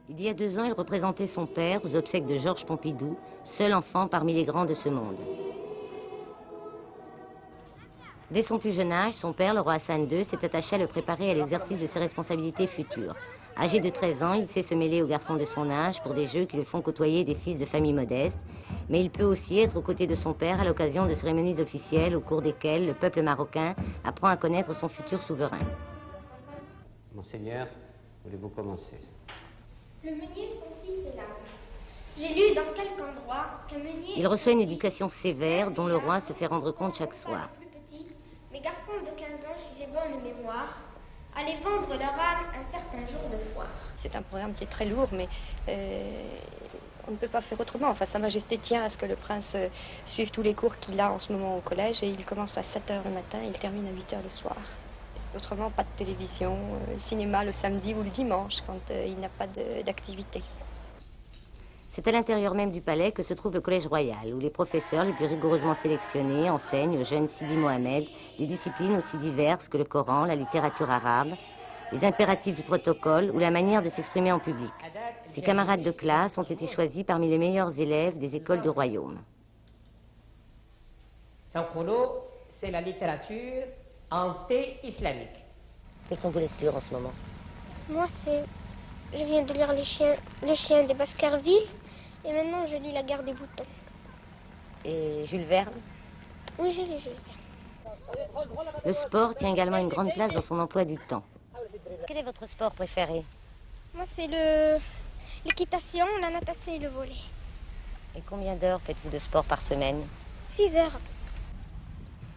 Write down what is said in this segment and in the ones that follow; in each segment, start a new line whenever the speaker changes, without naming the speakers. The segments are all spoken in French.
Il y a 2 ans, il représentait son père aux obsèques de Georges Pompidou, seul enfant parmi les grands de ce monde. Dès son plus jeune âge, son père, le roi Hassan II, s'est attaché à le préparer à l'exercice de ses responsabilités futures. Âgé de 13 ans, il sait se mêler aux garçons de son âge pour des jeux qui le font côtoyer des fils de familles modestes, mais il peut aussi être aux côtés de son père à l'occasion de cérémonies officielles au cours desquelles le peuple marocain apprend à connaître son futur souverain.
Monseigneur, voulez-vous commencer?
Le meunier de son fils est là. J'ai lu dans quelque endroit qu'un meunier...
Il reçoit une éducation sévère dont le roi se fait rendre compte chaque soir.
Mes garçons de 15 ans, si j'ai bonne mémoire, allaient vendre leur âme un certain jour de foire.
C'est un programme qui est très lourd, mais on ne peut pas faire autrement. Enfin, Sa Majesté tient à ce que le prince suive tous les cours qu'il a en ce moment au collège, et il commence à 7 h le matin et il termine à 8 h le soir. Autrement, pas de télévision, cinéma le samedi ou le dimanche, quand il n'a pas d'activité.
C'est à l'intérieur même du palais que se trouve le Collège royal, où les professeurs les plus rigoureusement sélectionnés enseignent au jeune Sidi Mohamed des disciplines aussi diverses que le Coran, la littérature arabe, les impératifs du protocole ou la manière de s'exprimer en public. Ses camarades de classe ont été choisis parmi les meilleurs élèves des écoles du royaume.
Sankholo, c'est la littérature anté-islamique.
Quelles sont vos lectures en ce moment?
Moi, je viens de lire Le chien des Baskerville, et maintenant je lis La guerre des boutons.
Et Jules Verne?
Oui, j'ai lu Jules Verne.
Le sport tient également une grande place dans son emploi du temps. Quel est votre sport préféré?
Moi, c'est l'équitation, la natation et le volley.
Et combien d'heures faites-vous de sport par semaine?
6 heures.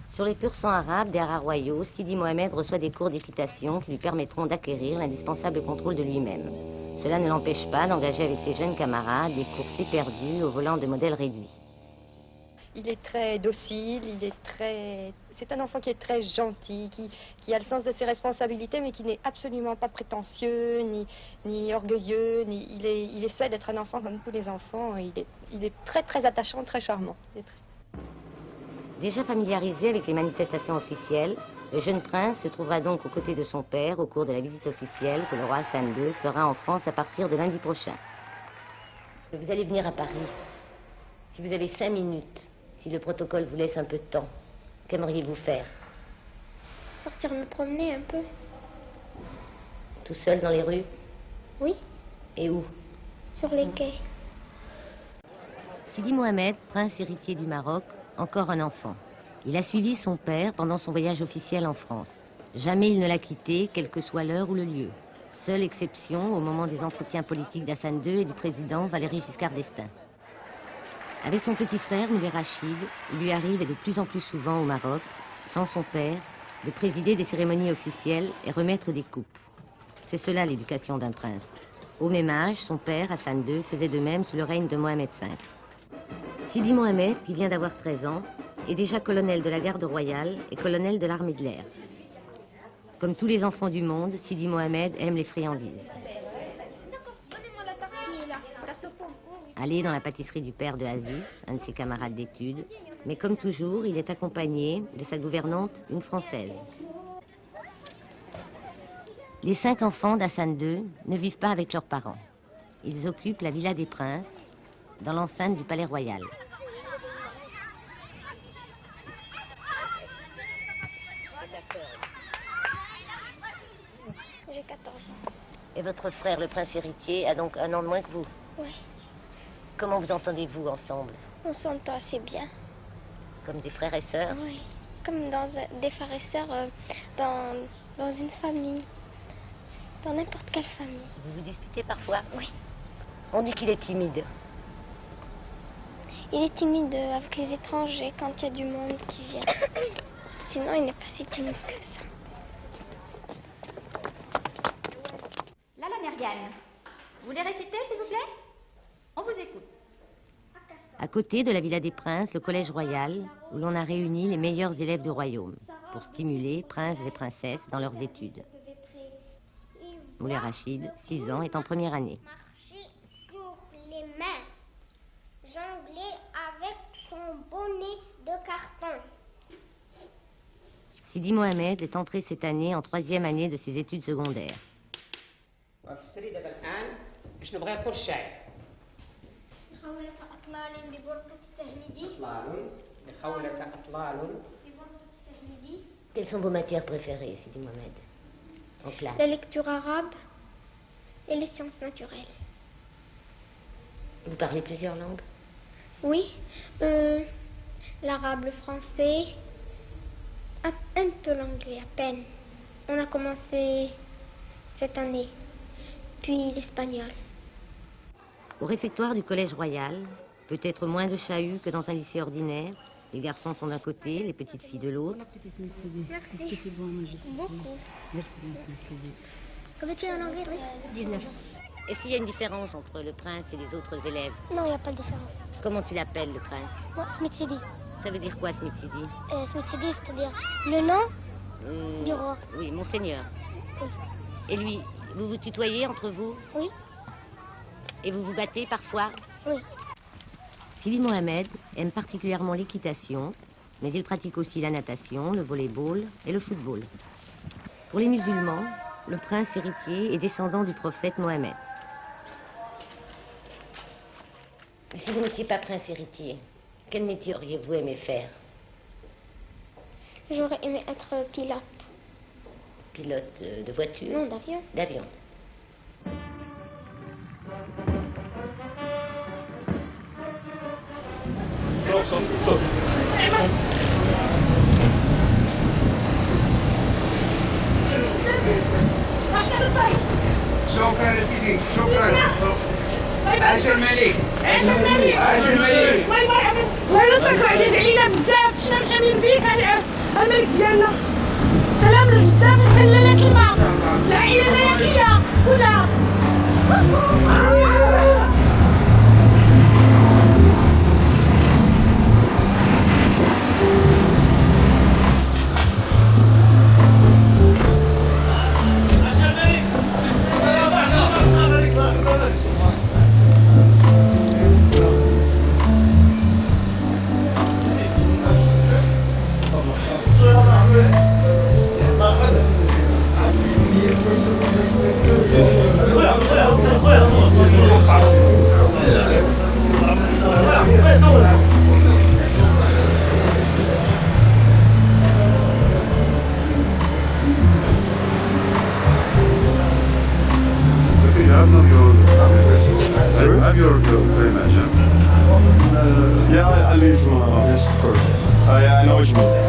Sur les purs sangs arabes des haras royaux, Sidi Mohamed reçoit des cours d'équitation qui lui permettront d'acquérir l'indispensable contrôle de lui-même. Cela ne l'empêche pas d'engager avec ses jeunes camarades des courses éperdues au volant de modèles réduits.
Il est très docile, c'est un enfant qui est très gentil, qui a le sens de ses responsabilités, mais qui n'est absolument pas prétentieux, ni orgueilleux. Il essaie d'être un enfant comme tous les enfants. Il est très, très attachant, très charmant.
Déjà familiarisé avec les manifestations officielles, le jeune prince se trouvera donc aux côtés de son père au cours de la visite officielle que le roi Hassan II fera en France à partir de lundi prochain. Vous allez venir à Paris. Si vous avez 5 minutes, si le protocole vous laisse un peu de temps, qu'aimeriez-vous faire?
Sortir me promener un peu.
Tout seul dans les rues?
Oui.
Et où?
Sur les quais.
Sidi Mohamed, prince héritier du Maroc, encore un enfant. Il a suivi son père pendant son voyage officiel en France. Jamais il ne l'a quitté, quelle que soit l'heure ou le lieu. Seule exception au moment des entretiens politiques d'Hassan II et du président Valéry Giscard d'Estaing. Avec son petit frère, Moulay Rachid, il lui arrive, et de plus en plus souvent au Maroc, sans son père, de présider des cérémonies officielles et remettre des coupes. C'est cela l'éducation d'un prince. Au même âge, son père, Hassan II, faisait de même sous le règne de Mohamed V. Sidi Mohamed, qui vient d'avoir 13 ans, est déjà colonel de la garde royale et colonel de l'armée de l'air. Comme tous les enfants du monde, Sidi Mohamed aime les friandises. Aller dans la pâtisserie du père de Aziz, un de ses camarades d'études, mais comme toujours, il est accompagné de sa gouvernante, une Française. Les 5 enfants d'Hassan II ne vivent pas avec leurs parents. Ils occupent la Villa des Princes, dans l'enceinte du Palais Royal.
J'ai 14 ans.
Et votre frère, le prince héritier, a donc 1 an de moins que vous?
Oui.
Comment vous entendez-vous ensemble?
On s'entend assez bien.
Comme des frères et sœurs?
Oui. Comme des frères et sœurs dans une famille. Dans n'importe quelle famille.
Vous vous disputez parfois?
Oui.
On dit qu'il est timide.
Il est timide avec les étrangers quand il y a du monde qui vient. Sinon, il n'est pas si timide que ça.
Lala Mergane, vous voulez réciter, s'il vous plaît? On vous écoute.
À côté de la Villa des Princes, le Collège royal, où l'on a réuni les meilleurs élèves du royaume, pour stimuler princes et princesses dans leurs études. Moulay Rachid, 6 ans, est en première année.
Marcher sur les mains. Jongler avec son bonnet de carton.
Sidi Mohamed est entré cette année en 3e année de ses études secondaires.
شنو بغا يقول الشاعر؟
خولة أطلال ببرقة تهمدي
أطلال لخولة أطلال.
ببرقة تهمدي.
Quelles sont vos matières préférées, Sidi Mohamed, en classe?
La lecture arabe et les sciences naturelles.
Vous parlez plusieurs langues?
Oui, l'arabe, le français, un peu l'anglais, à peine. On a commencé cette année, puis l'espagnol.
Au réfectoire du Collège Royal, peut-être moins de chahut que dans un lycée ordinaire. Les garçons sont d'un côté, les petites filles de l'autre.
Merci. Beaucoup. Combien tu as en anglais, Idriss? 19.
Est-ce qu'il y a une différence entre le prince et les autres élèves?
Non, il n'y a pas de différence.
Comment tu l'appelles, le prince?
Moi, Smith Sidi.
Ça veut dire quoi, Smith Sidi?
Smith Sidi, c'est-à-dire le nom du roi.
Oui, monseigneur.
Oui.
Et lui, vous vous tutoyez entre vous?
Oui.
Et vous vous battez parfois?
Oui.
Sidi Mohamed aime particulièrement l'équitation, mais il pratique aussi la natation, le volley-ball et le football. Pour les musulmans, le prince héritier est descendant du prophète Mohammed. Si vous n'étiez pas prince héritier, quel métier auriez-vous aimé faire?
J'aurais aimé être pilote.
Pilote de voiture?
Non, d'avion.
D'avion.
Stop.
شكرا يا سيدي شكرا. عاش الملك عاش الملك عاش الملك.
الله يبارك الله ينصرك عزيز علينا بزاف. حنا مشامين بيك الملك ديالنا. سلام بزاف الخلالات الماء. العائله الملكيه كلها.
Have your imagine?
Yeah, I live. Yes, of course. I know what you mean.